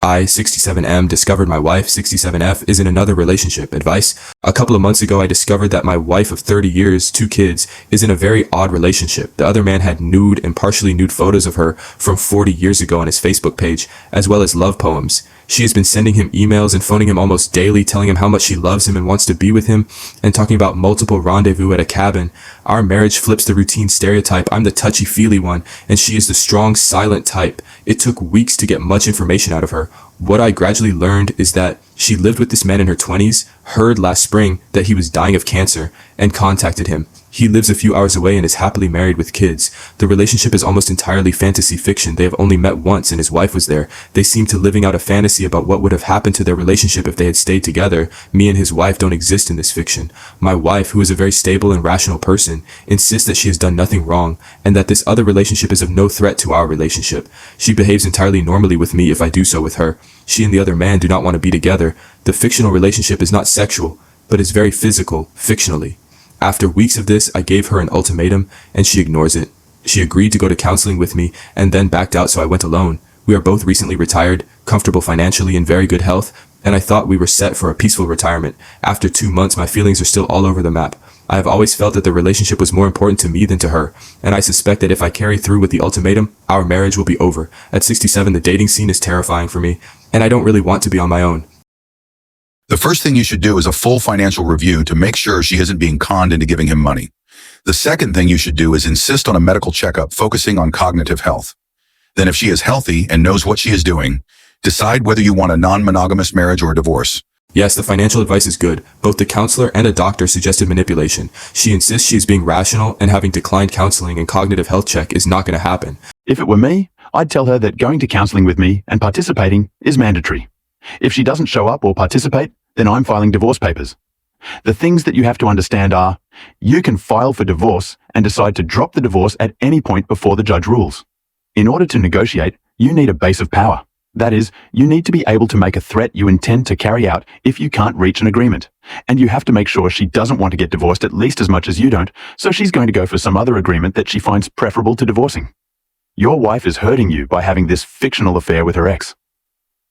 I, 67M, discovered my wife, 67F, is in another relationship. Advice? A couple of months ago, I discovered that my wife of 30 years, 2 kids, is in a very odd relationship. The other man had nude and partially nude photos of her from 40 years ago on his Facebook page, as well as love poems. She has been sending him emails and phoning him almost daily, telling him how much she loves him and wants to be with him, and talking about multiple rendezvous at a cabin. Our marriage flips the routine stereotype. I'm the touchy-feely one, and she is the strong, silent type. It took weeks to get much information out of her. What I gradually learned is that she lived with this man in her 20s, heard last spring that he was dying of cancer, and contacted him. He lives a few hours away and is happily married with kids. The relationship is almost entirely fantasy fiction. They have only met once and his wife was there. They seem to living out a fantasy about what would have happened to their relationship if they had stayed together. Me and his wife don't exist in this fiction. My wife, who is a very stable and rational person, insists that she has done nothing wrong and that this other relationship is of no threat to our relationship. She behaves entirely normally with me if I do so with her. She and the other man do not want to be together. The fictional relationship is not sexual, but is very physical, fictionally. After weeks of this, I gave her an ultimatum, and she ignores it. She agreed to go to counseling with me, and then backed out, so I went alone. We are both recently retired, comfortable financially, in very good health, and I thought we were set for a peaceful retirement. After 2 months, my feelings are still all over the map. I have always felt that the relationship was more important to me than to her, and I suspect that if I carry through with the ultimatum, our marriage will be over. At 67, the dating scene is terrifying for me, and I don't really want to be on my own. The first thing you should do is a full financial review to make sure she isn't being conned into giving him money. The second thing you should do is insist on a medical checkup focusing on cognitive health. Then if she is healthy and knows what she is doing, decide whether you want a non-monogamous marriage or a divorce. Yes, the financial advice is good. Both the counselor and a doctor suggested manipulation. She insists she is being rational and having declined counseling and cognitive health check is not going to happen. If it were me, I'd tell her that going to counseling with me and participating is mandatory. If she doesn't show up or participate, then I'm filing divorce papers. The things that you have to understand are, you can file for divorce and decide to drop the divorce at any point before the judge rules. In order to negotiate, you need a base of power. That is, you need to be able to make a threat you intend to carry out if you can't reach an agreement. And you have to make sure she doesn't want to get divorced at least as much as you don't, so she's going to go for some other agreement that she finds preferable to divorcing. Your wife is hurting you by having this fictional affair with her ex.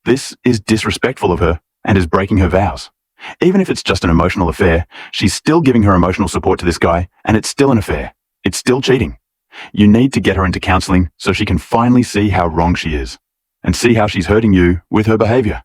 This is disrespectful of her and is breaking her vows. Even if it's just an emotional affair, she's still giving her emotional support to this guy, and it's still an affair. It's still cheating. You need to get her into counseling so she can finally see how wrong she is, and see how she's hurting you with her behavior.